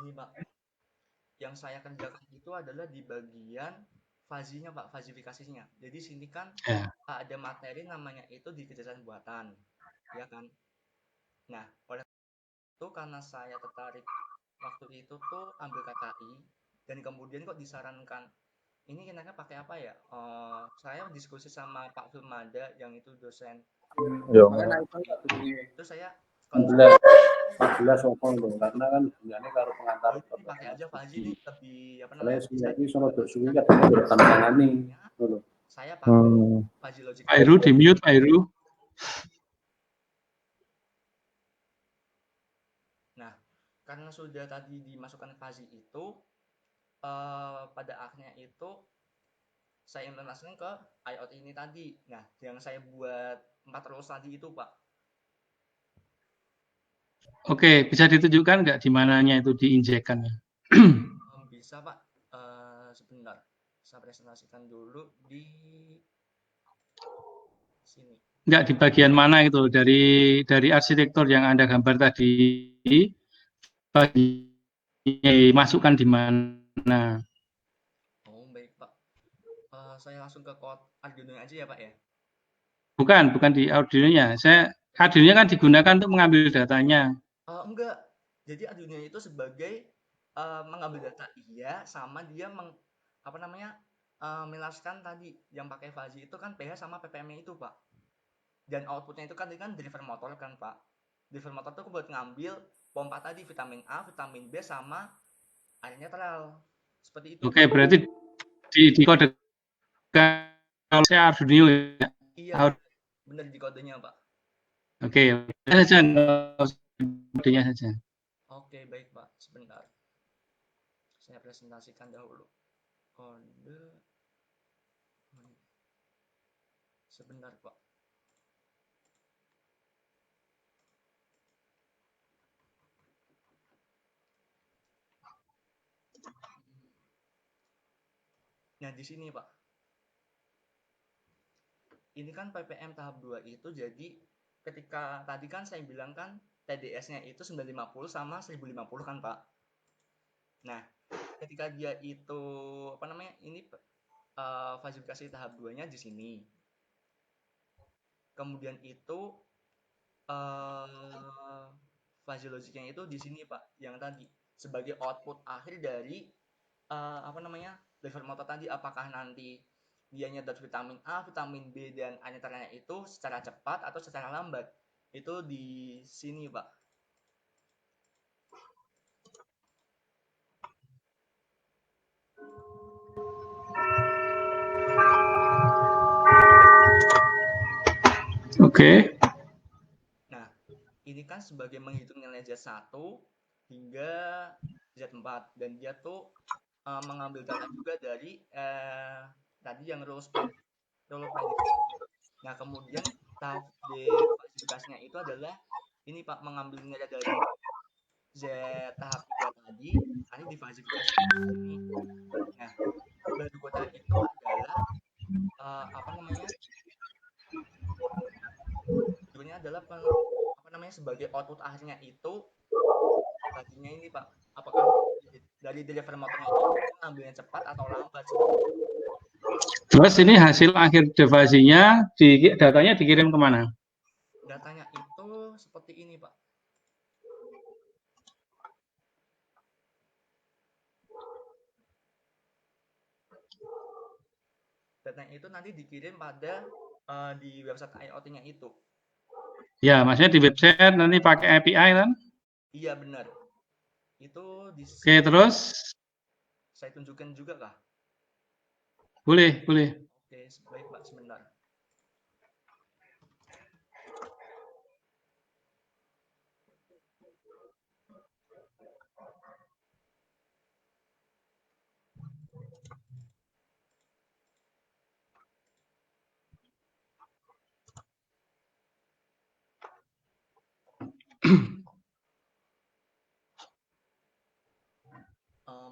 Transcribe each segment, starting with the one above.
Ini Pak, yang saya kerjakan itu adalah di bagian fazinya Pak, fazifikasinya. Jadi sini kan Ya. ada materi namanya itu di kecerdasan buatan, ya kan? Nah, oleh itu karena saya tertarik waktu itu tuh ambil KKI dan kemudian kok disarankan ini enaknya pakai apa ya? Saya diskusi sama Pak Filmada yang itu dosen. Ya, Itu saya 14 sokong dong karena kan gunanya karo pengantar ini pakai aja Fazi ini lebih apa saya namanya? sudah ini sono dok suwi katanya udah tangani ngono. Saya pakai Fazi Logic. Pak Heru di mute, Pak Heru. Nah, karena sudah tadi dimasukkan Fazi itu pada akhirnya itu saya implementasikan ke IoT ini tadi. Nah, yang saya buat 4 rules tadi itu, Pak. Oke, bisa ditunjukkan nggak di mananya itu diinjekkannya? Bisa, Pak. Sebentar. Saya presentasikan dulu di sini. Nggak di bagian mana itu dari arsitektur yang Anda gambar tadi, masukkan di mana? Oh, baik, Pak. Saya langsung ke code Arduino aja ya, Pak ya? Bukan di Arduino-nya. Arduino kan digunakan untuk mengambil datanya. Enggak. Jadi Arduino itu sebagai mengambil data iya sama dia apa namanya? Melaskan tadi yang pakai Fazi itu kan PH sama PPM-nya itu, Pak. Dan outputnya itu kan driver motor kan, Pak. Driver motor tuh buat ngambil pompa tadi vitamin A, vitamin B sama air netral. Seperti itu, Oke, Pak. berarti di kode saya Arduino ya. Iya, benar di kodenya, Pak. Oke, saja kodenya saja. Oke, baik, Pak. Sebentar. Saya presentasikan dahulu. Kode. Sebentar, Pak. Nah, di sini, Pak. Ini kan PPM tahap 2 itu jadi ketika tadi kan saya bilang kan TDS-nya itu 950 sama 1050 kan, Pak. Nah, ketika dia itu apa namanya? Ini fasilitasi tahap 2-nya di sini. Kemudian itu fuzzy logicnya itu di sini Pak, yang tadi sebagai output akhir dari apa namanya driver motor tadi, apakah nanti dia nyedot vitamin A, vitamin B dan anetrannya itu secara cepat atau secara lambat, itu di sini Pak. Oke. Nah, ini kan sebagai menghitung nilai Z1 hingga Z4 dan dia tuh mengambil data juga dari tadi yang rules prediction. Nah, kemudian tahap defasifikasinya itu adalah ini Pak, mengambil nilai dari Z tahap 3 tadi, nanti difasifikasi di sini. Nah, berikutnya itu adalah apa namanya? Berikutnya adalah apa namanya sebagai output akhirnya itu tadinya ini Pak, apakah dari driver motornya itu ngambilnya cepat atau lambat seperti itu. Terus ini hasil akhir devasinya, datanya dikirim kemana? Datanya itu seperti ini Pak. Datanya itu nanti dikirim pada di website IoT-nya itu. Ya, maksudnya di website nanti pakai API kan? Iya benar. Itu di Oke, terus? saya tunjukkan juga kah? Boleh. Oke, baik Pak, sebentar.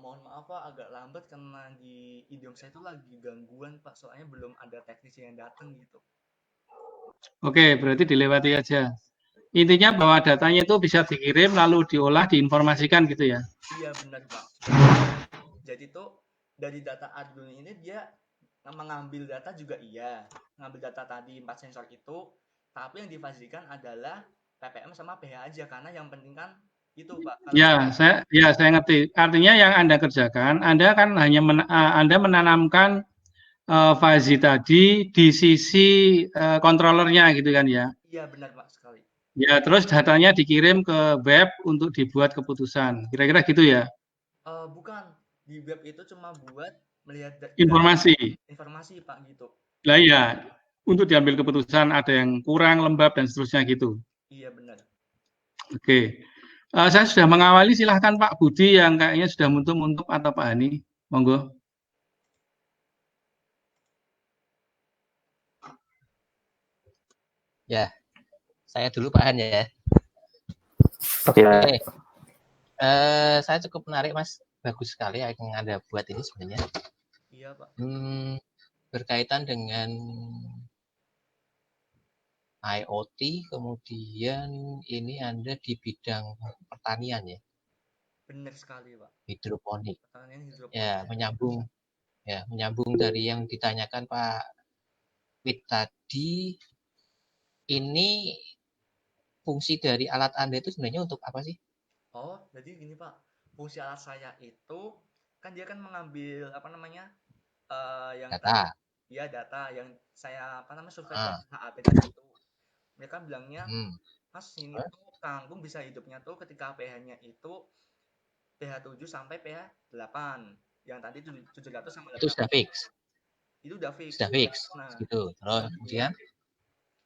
Mohon maaf Pak, agak lambat karena di idiom saya itu lagi gangguan Pak, soalnya belum ada teknisi yang datang gitu. Oke, berarti dilewati aja. intinya bahwa datanya itu bisa dikirim lalu diolah, diinformasikan gitu ya. Iya benar Pak. Jadi tuh dari data Arduino ini dia mengambil data juga iya, ngambil data tadi 4 sensor itu, tapi yang difasilkan adalah PPM sama pH aja karena yang penting kan itu Pak. Kalau Saya ngerti. Artinya yang Anda kerjakan, Anda kan hanya Anda menanamkan fuzzy tadi di sisi controllernya gitu kan ya. iya benar Pak sekali. Ya, terus datanya dikirim ke web untuk dibuat keputusan. Kira-kira gitu ya. Bukan di web itu cuma buat melihat Informasi. informasi Pak gitu. Lah ya, untuk diambil keputusan ada yang kurang lembab dan seterusnya gitu. Iya benar. Oke. Saya sudah mengawali, silahkan Pak Budi yang kayaknya sudah muntuk-muntuk atau Pak Hani. Monggo. Ya, saya dulu Pak Han ya. Oke. Saya cukup menarik Mas, bagus sekali yang Anda buat ini sebenarnya. Iya Pak. Berkaitan dengan IoT, kemudian ini Anda di bidang pertanian ya. Benar sekali Pak. Hidroponik. Pertanian hidroponik. Ya, menyambung dari yang ditanyakan Pak Wid tadi, ini fungsi dari alat Anda itu sebenarnya untuk apa sih? Oh, jadi gini Pak, fungsi alat saya itu kan dia kan mengambil apa namanya yang Data. ya data yang saya apa namanya survei ke HAP tadi itu. Mereka bilangnya, Mas ini tuh kangkung bisa hidupnya tuh ketika pH-nya itu pH 7 sampai pH 8. Yang tadi 700 sama 800. Itu sudah fix. Itu udah fix. Sudah fix. Nah, gitu. Terus kemudian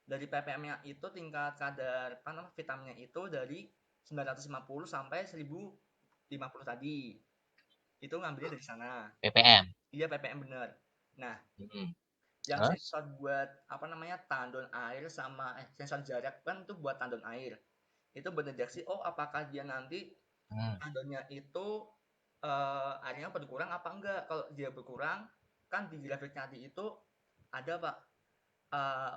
dari ppm-nya itu tingkat kadar apa namanya vitaminnya itu dari 950 sampai 1050 tadi. Itu ngambilnya dari sana. ppm. Iya ppm bener. Nah, yang Terus? sensor buat apa namanya tandon air sama sensor jarak kan itu buat tandon air. Itu berdeteksi oh apakah dia nanti tandonnya itu airnya berkurang apa enggak. Kalau dia berkurang kan di grafik tadi itu ada Pak.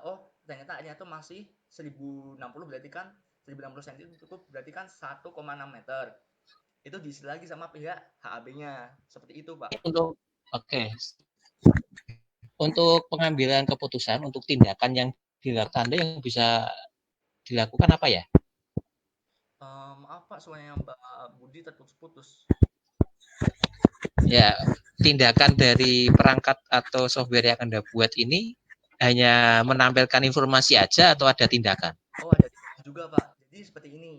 Oh ternyata airnya itu masih 1060 berarti kan 1060 cm cukup berarti kan 1,6 meter. Itu diisi lagi sama pihak HAB-nya. Seperti itu, Pak. Untuk pengambilan keputusan, untuk tindakan yang dilakukan Anda yang bisa dilakukan apa ya? Maaf Pak, suaranya Mbak Budi terputus-putus. Ya, tindakan dari perangkat atau software yang Anda buat ini hanya menampilkan informasi aja atau ada tindakan? Oh, ada tindakan juga, Pak. Jadi seperti ini.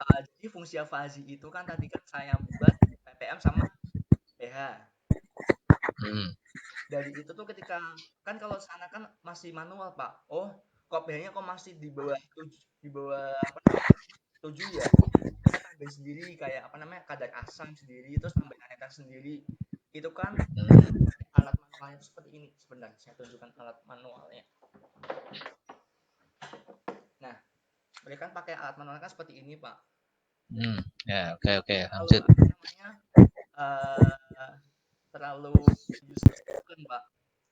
Jadi fungsi fuzzy itu kan tadi kan saya buat ppm sama pH. Dari itu tuh ketika kan kalau sana kan masih manual Pak. Oh, kok pH-nya kok masih di bawah 7 apa namanya 7 ya. Kita tambahin sendiri kayak apa namanya kadar asam sendiri terus tambahin air sendiri. Itu kan alat manualnya itu seperti ini. Sebentar, saya tunjukkan alat manualnya. Nah, mereka kan pakai alat manual kan seperti ini Pak. Ya, oke. Lanjut. Kalau apa namanya terlalu kan Pak.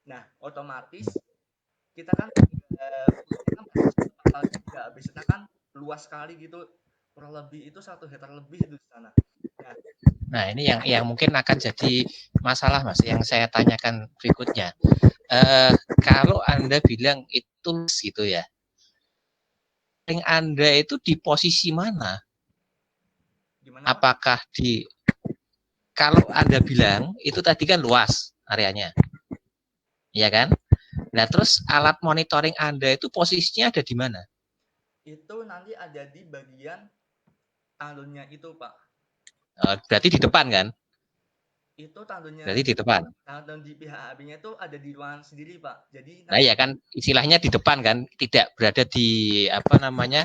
Nah, otomatis kita kan nggak habisnya kan luas sekali gitu, kurang lebih itu 1 hektar lebih itu di sana. Nah, ini yang mungkin akan jadi masalah Mas, yang saya tanyakan berikutnya. Kalau Anda bilang itu gitu ya, Anda itu di posisi mana? Gimana, apakah di kalau Anda bilang itu tadi kan luas areanya, ya kan? Nah, terus alat monitoring Anda itu posisinya ada di mana? Itu nanti ada di bagian tandonnya itu, Pak. Berarti di depan kan? Itu tandonnya. Berarti di depan. Tandon di pihak AB-nya itu ada di ruangan sendiri, Pak. Jadi nah ya kan istilahnya di depan kan, tidak berada di apa namanya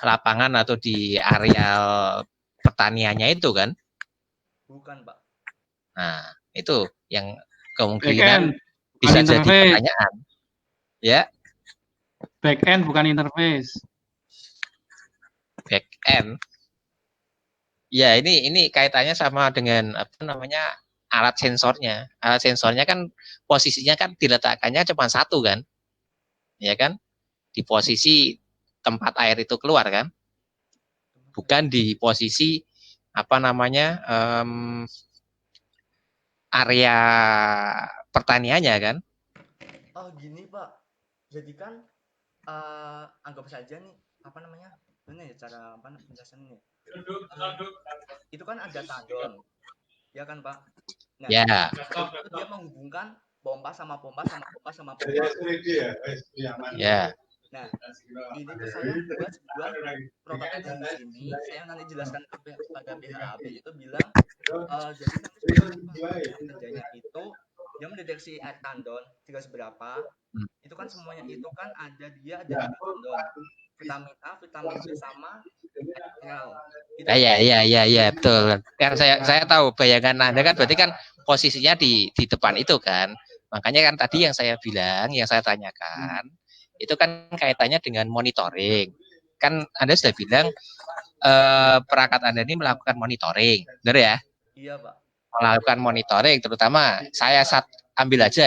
lapangan atau di areal pertaniannya itu kan? Bukan, Pak. Nah, itu yang kemungkinan bisa jadi pertanyaan. Ya. Back end bukan interface. Back end. Ya, ini kaitannya sama dengan apa namanya alat sensornya. Alat sensornya kan posisinya kan diletakkannya cuma satu kan, ya kan? Di posisi tempat air itu keluar kan, bukan di posisi apa namanya area pertaniannya kan. Oh gini Pak, jadi kan anggap saja nih apa namanya, gimana ya cara apa penjelasannya? Itu kan ada tandon, ya kan Pak? Nah, Ya, tandon itu dia menghubungkan pompa sama pompa sama pompa sama pompa. ya. Nah, ini tuh saya buat sebuah prototipe di sini. Saya nanti jelaskan kepada pihak AB itu bilang, jadi nanti seperti ini Pak. Kerjanya itu dia mendeteksi air tandon tiga seberapa. Itu kan semuanya itu kan ada 3 tandon. Vitamin A, vitamin B sama mineral. Ya, betul. Kan saya tahu bayangan Anda kan berarti kan posisinya di depan itu kan. Makanya kan tadi yang saya bilang, yang saya tanyakan, itu kan kaitannya dengan monitoring. Kan Anda sudah bilang perangkat Anda ini melakukan monitoring, benar ya? Iya, Pak. Melakukan monitoring, terutama saya ambil aja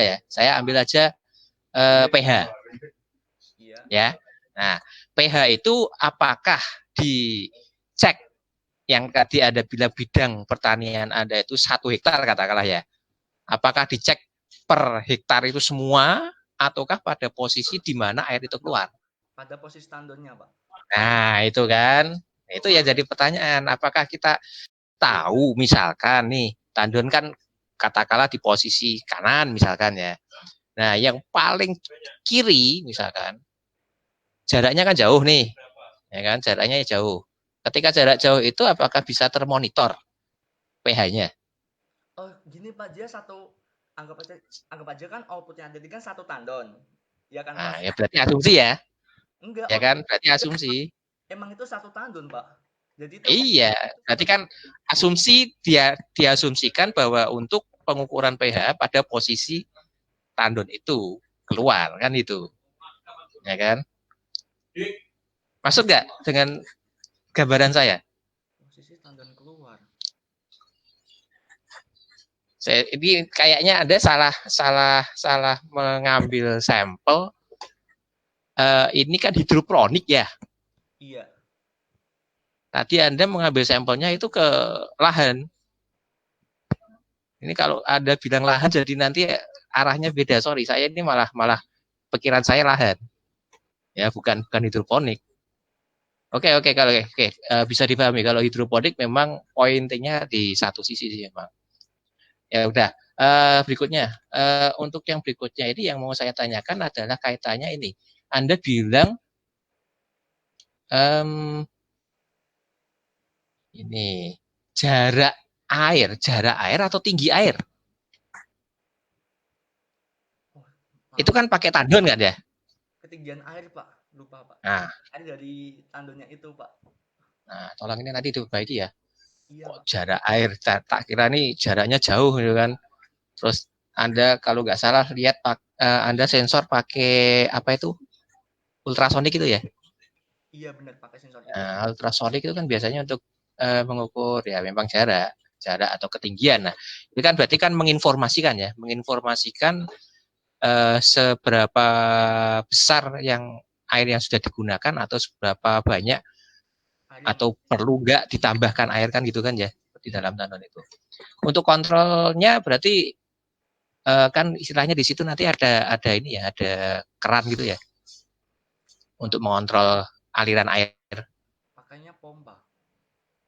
pH. Iya. Ya. Nah, pH itu apakah dicek yang tadi Anda bilang bidang pertanian Anda itu 1 hektar katakanlah ya. Apakah dicek per hektar itu semua ataukah pada posisi di mana air itu keluar? Pada posisi tandonnya, Pak. Nah, itu kan. Itu ya jadi pertanyaan, apakah kita tahu misalkan nih, tandon kan katakanlah di posisi kanan misalkan ya. Nah, yang paling kiri misalkan jaraknya kan jauh nih. Ya kan, jaraknya jauh. Ketika jarak jauh itu apakah bisa termonitor pH-nya? Oh, gini Pak, dia anggap aja kan outputnya tadi kan 1 tandon. Ya kan, Nah, Pak? ya berarti asumsi ya. Enggak, Ya kan, berarti asumsi. Emang itu 1 tandon, Pak. Jadi itu Iya, berarti kan asumsi diasumsikan bahwa untuk pengukuran pH pada posisi tandon itu keluar kan itu. Ya kan? Maksud nggak dengan gambaran saya? posisi tandon keluar. Ini kayaknya Anda salah mengambil sampel. Ini kan hidroponik ya. Iya. Tadi Anda mengambil sampelnya itu ke lahan. Ini kalau Anda bilang lahan jadi nanti arahnya beda. Sorry, saya ini malah pikiran saya lahan. Ya, bukan hidroponik. Oke, bisa dipahami kalau hidroponik memang poinnya di satu sisi sih memang. Ya udah, berikutnya untuk yang berikutnya ini yang mau saya tanyakan adalah kaitannya ini. Anda bilang ini jarak air atau tinggi air? Itu kan pakai tandon kan ya? Ketinggian air, Pak. Lupa, Pak. Nah, Air dari tandonnya itu, Pak. nah tolong ini nanti diperbaiki ya. Iya, Pak. Jarak air, tak kira nih jaraknya jauh gitu kan. Terus Anda kalau nggak salah lihat Anda sensor pakai apa itu? Ultrasonik itu ya? Iya, benar pakai sensor itu. Nah, ultrasonik itu kan biasanya untuk mengukur ya memang jarak atau ketinggian. Nah, itu kan berarti kan menginformasikan seberapa besar yang air yang sudah digunakan atau seberapa banyak atau perlu nggak ditambahkan air kan gitu kan ya di dalam tandon itu. Untuk kontrolnya berarti kan istilahnya di situ nanti ada ini ya, ada keran gitu ya untuk mengontrol aliran air. Pakainya pompa.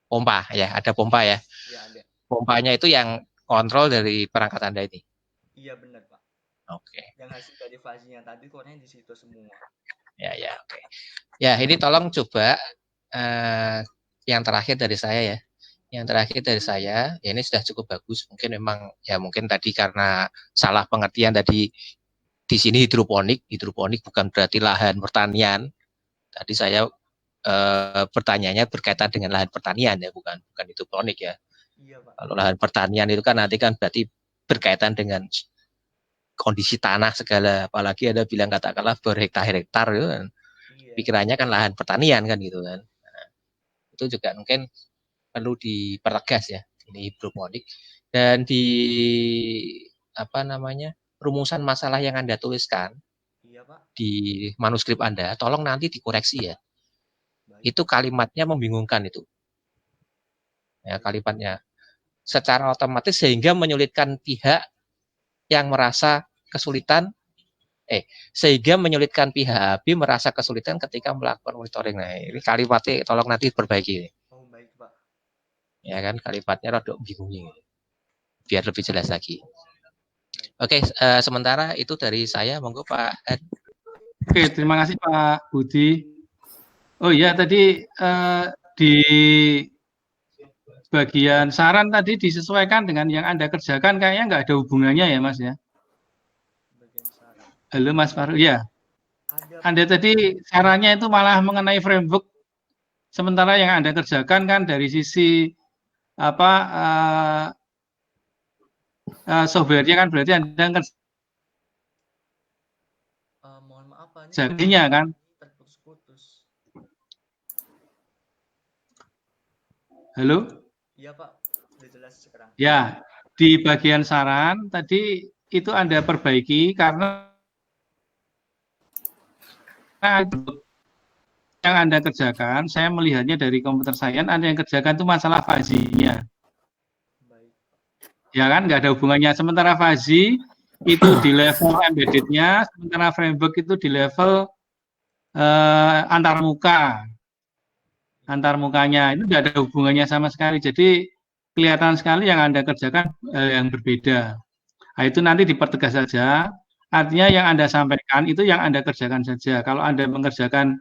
Pompa ya, ada pompa ya. Iya, ada. Pompanya itu yang kontrol dari perangkat Anda ini. Iya, benar, Pak. Oke. Yang hasil dari fasinya tadi keluarnya di situ semua. Ya, oke. Ya, ini tolong coba yang terakhir dari saya ya. Yang terakhir dari saya, ya ini sudah cukup bagus. Mungkin tadi karena salah pengertian tadi di sini hidroponik bukan berarti lahan pertanian. Tadi saya pertanyaannya berkaitan dengan lahan pertanian ya, bukan hidroponik ya. Iya, Pak. Kalau lahan pertanian itu kan nanti kan berarti berkaitan dengan kondisi tanah segala, apalagi ada bilang katakanlah berhektar-hektar gitu kan. Iya. Pikirannya kan lahan pertanian kan gitu kan. Nah, itu juga mungkin perlu dipertegas ya, ini hidroponik. Dan di rumusan masalah yang Anda tuliskan, iya, Pak, di manuskrip Anda, tolong nanti dikoreksi ya. itu kalimatnya membingungkan itu. Ya, kalimatnya secara otomatis sehingga menyulitkan pihak yang merasa kesulitan sehingga menyulitkan pihak B merasa kesulitan ketika melakukan monitoring. Nah, ini kalimatnya tolong nanti perbaiki. Oh, baik, Pak. Ya kan, kalimatnya rada bingung ini. Biar lebih jelas lagi. Baik. Oke, sementara itu dari saya, monggo Pak Ed. Oke, terima kasih Pak Budi. Oh iya, tadi di bagian saran tadi disesuaikan dengan yang Anda kerjakan, kayaknya nggak ada hubungannya ya Mas ya. Bagian saran. Halo Mas Faru, ya. Ada, Anda Pak. tadi sarannya itu malah mengenai framework, sementara yang Anda kerjakan kan dari sisi apa software-nya kan berarti Anda Mohon maaf, Pak. Ini kerjanya kan. terputus-putus. Halo? Iya, Pak. Sudah jelas sekarang. Ya, di bagian saran tadi itu Anda perbaiki karena yang Anda kerjakan, saya melihatnya dari komputer science, Anda yang kerjakan itu masalah fuzzy-nya. Baik. Ya kan, nggak ada hubungannya. Sementara fuzzy itu di level embedded-nya, sementara framework itu di level antar mukanya. Itu nggak ada hubungannya sama sekali. Jadi kelihatan sekali yang Anda kerjakan yang berbeda. Nah, itu nanti dipertegas saja. Artinya yang Anda sampaikan itu yang Anda kerjakan saja. Kalau Anda mengerjakan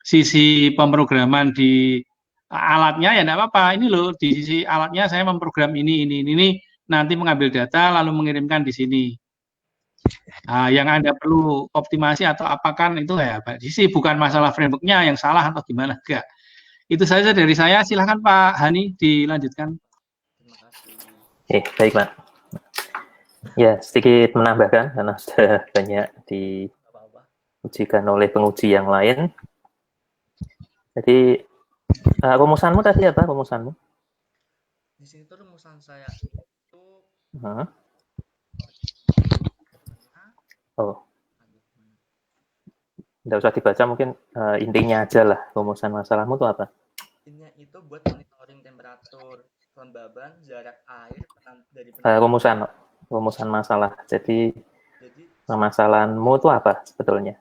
sisi pemrograman di alatnya ya tidak apa-apa. Ini loh di sisi alatnya saya memprogram ini nanti mengambil data lalu mengirimkan di sini. Nah, yang Anda perlu optimasi atau apakan itu ya Pak sisi bukan masalah framework-nya yang salah atau gimana enggak. Itu saja dari saya. Silahkan Pak Hani dilanjutkan. Terima kasih. Baik Pak. Ya, sedikit menambahkan karena sudah banyak diujikan oleh penguji yang lain. Jadi rumusanmu tadi apa rumusanmu? Di sini tuh rumusan saya itu Oh, tidak usah dibaca, mungkin intinya aja lah. Rumusan masalahmu itu apa? Intinya itu buat monitoring temperatur, kelembaban, jarak air dari rumusan masalah. Jadi Jadi permasalahanmu itu apa sebetulnya?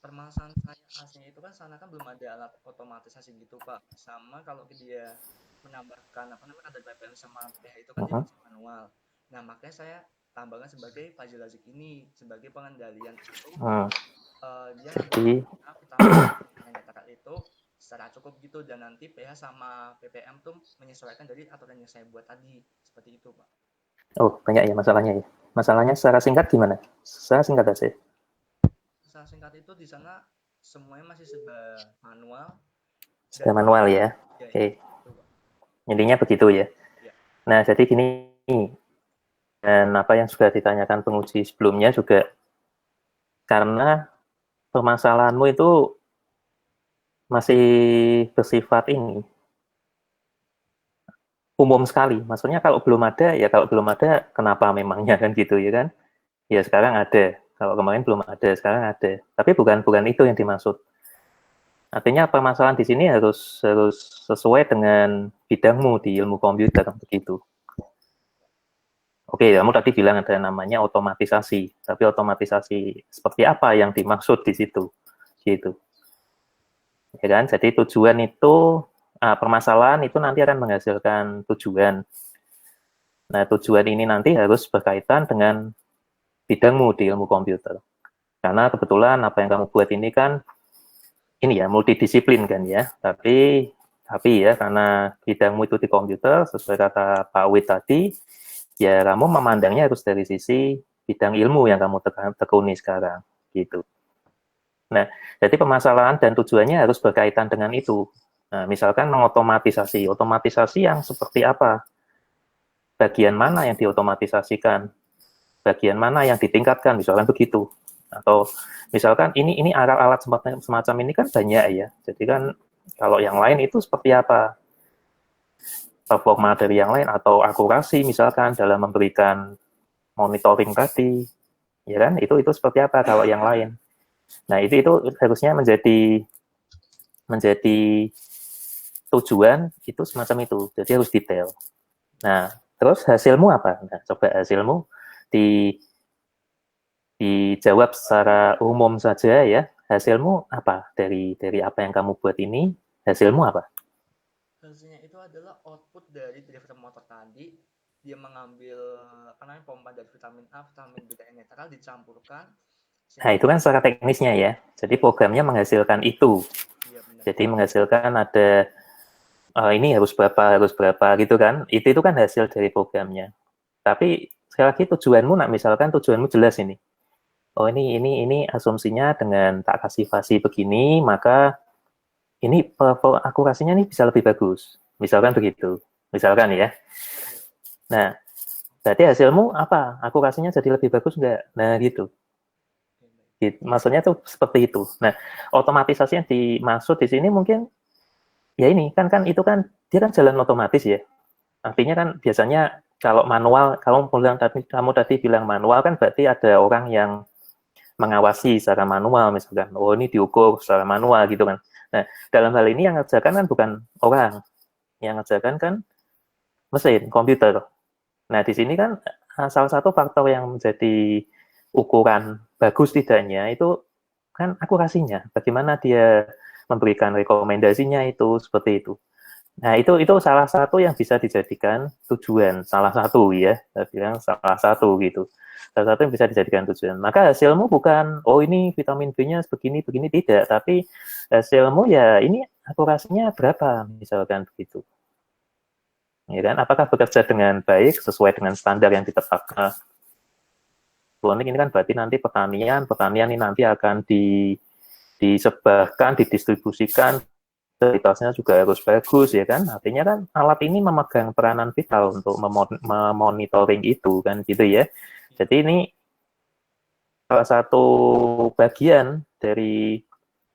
permasalahan saya aslinya itu kan sana kan belum ada alat otomatisasi gitu Pak. Sama kalau dia menambahkan apa namanya kadar BPM sama pH itu kan dia masih manual. Nah makanya saya tambahkan sebagai fuzzy logic ini sebagai pengendalian itu dia nanti kita datakan itu secara cukup gitu dan nanti pH sama ppm tuh menyesuaikan dari aturan yang saya buat tadi seperti itu Pak. Oh banyak ya masalahnya ya. Masalahnya secara singkat gimana? Secara singkat aja. Secara singkat itu di sana semuanya masih serba manual. Sudah manual ya. Oke. Intinya begitu ya. Nah, jadi gini, dan apa yang sudah ditanyakan penguji sebelumnya juga, karena permasalahanmu itu masih bersifat ini, umum sekali. Maksudnya kalau belum ada, ya kalau belum ada, kenapa memangnya kan gitu ya kan? Ya sekarang ada. Kalau kemarin belum ada, sekarang ada. Tapi bukan itu yang dimaksud. Artinya permasalahan di sini harus sesuai dengan bidangmu di ilmu komputer begitu. Oke, kamu tadi bilang ada namanya otomatisasi, tapi otomatisasi seperti apa yang dimaksud di situ, gitu. Ya kan? Jadi tujuan itu, permasalahan itu nanti akan menghasilkan tujuan. Nah, tujuan ini nanti harus berkaitan dengan bidangmu di ilmu komputer. Karena kebetulan apa yang kamu buat ini kan ini ya multidisiplin kan ya, tapi ya karena bidangmu itu di komputer sesuai kata Pak Wid tadi, ya kamu memandangnya harus dari sisi bidang ilmu yang kamu tekuni sekarang gitu. Nah, jadi permasalahan dan tujuannya harus berkaitan dengan itu. Nah, misalkan mengotomatisasi, otomatisasi yang seperti apa? Bagian mana yang diotomatisasikan? Bagian mana yang ditingkatkan? Misalkan begitu. Atau misalkan ini alat-alat semacam ini kan banyak ya. Jadi kan kalau yang lain itu seperti apa? Performa dari yang lain atau akurasi misalkan dalam memberikan monitoring tadi. Ya kan? Itu seperti apa kalau yang lain? Nah, itu harusnya menjadi menjadi tujuan itu semacam itu. Jadi harus detail. Nah, terus hasilmu apa? Nah, coba hasilmu dijawab secara umum saja ya. Hasilmu apa dari apa yang kamu buat ini? Hasilmu apa? Hasilnya itu adalah output dari driver motor tadi. Dia mengambil pompa dari vitamin A, vitamin B, dan netral dicampurkan. Nah, itu kan secara teknisnya ya. Jadi programnya menghasilkan itu. Iya, benar. Jadi menghasilkan ada ini harus berapa gitu kan. Itu kan hasil dari programnya. Tapi sekali lagi tujuanmu, misalkan tujuanmu jelas ini. Oh ini asumsinya dengan tak kasih fasi begini, maka ini akurasinya nih bisa lebih bagus. Misalkan begitu. Misalkan ya. Nah, berarti hasilmu apa? Akurasinya jadi lebih bagus nggak? Nah, gitu. Maksudnya tuh seperti itu. Nah, otomatisasi yang dimaksud di sini mungkin ya ini kan itu kan dia kan jalan otomatis ya. Artinya kan biasanya kalau manual, kamu tadi bilang manual kan berarti ada orang yang mengawasi secara manual misalkan. Oh, ini diukur secara manual gitu kan. Nah, dalam hal ini yang ngerjakan kan bukan orang. Yang ngerjakan kan mesin, komputer. Nah, di sini kan salah satu faktor yang menjadi ukuran bagus tidaknya itu kan akurasinya. Bagaimana dia memberikan rekomendasinya itu seperti itu. Nah, itu salah satu yang bisa dijadikan tujuan. Salah satu ya, saya bilang salah satu gitu. Salah satu yang bisa dijadikan tujuan. Maka hasilmu bukan, oh ini vitamin B-nya begini, tidak. Tapi hasilmu ya ini akurasinya berapa, misalkan begitu. Ya kan? Apakah bekerja dengan baik sesuai dengan standar yang ditetapkan? Kloning ini kan berarti nanti pertanian ini nanti akan disebarkan, didistribusikan, kualitasnya juga harus bagus ya kan. Artinya kan alat ini memegang peranan vital untuk memonitoring itu kan gitu ya. Jadi ini salah satu bagian dari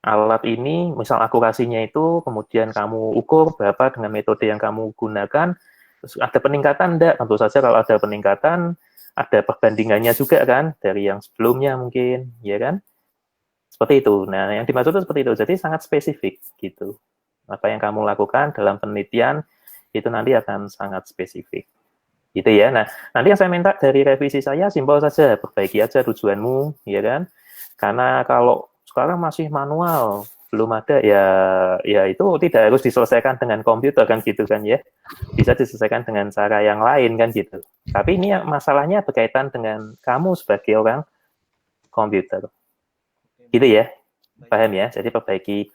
alat ini, misal akurasinya itu, kemudian kamu ukur berapa dengan metode yang kamu gunakan, terus ada peningkatan enggak? Tentu saja kalau ada peningkatan, ada perbandingannya juga kan, dari yang sebelumnya mungkin, ya kan? Seperti itu. Nah, yang dimaksud itu seperti itu. Jadi sangat spesifik gitu. Apa yang kamu lakukan dalam penelitian, itu nanti akan sangat spesifik. Gitu ya. Nah, nanti yang saya minta dari revisi saya, simpel saja, perbaiki aja tujuanmu, ya kan? Karena kalau sekarang masih manual, belum ada ya itu tidak harus diselesaikan dengan komputer kan gitu kan ya. Bisa diselesaikan dengan cara yang lain kan gitu. Tapi ini masalahnya berkaitan dengan kamu sebagai orang komputer. Gitu ya. Paham ya? Jadi perbaiki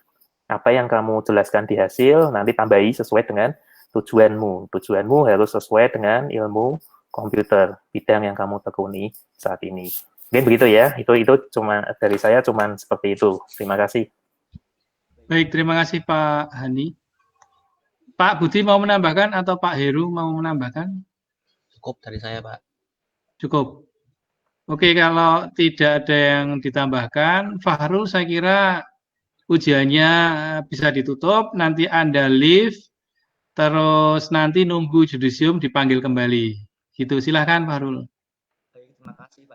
apa yang kamu jelaskan di hasil, nanti tambahi sesuai dengan tujuanmu. Tujuanmu harus sesuai dengan ilmu komputer, bidang yang kamu tekuni saat ini. Mungkin begitu ya, itu cuma dari saya cuma seperti itu. Terima kasih. Baik, terima kasih Pak Hani. Pak Budi mau menambahkan atau Pak Heru mau menambahkan? Cukup dari saya, Pak. Cukup. Oke, kalau tidak ada yang ditambahkan, Fahrul saya kira ujiannya bisa ditutup, nanti Anda leave, terus nanti nunggu judisium dipanggil kembali. Gitu, silahkan Fahrul. Baik, terima kasih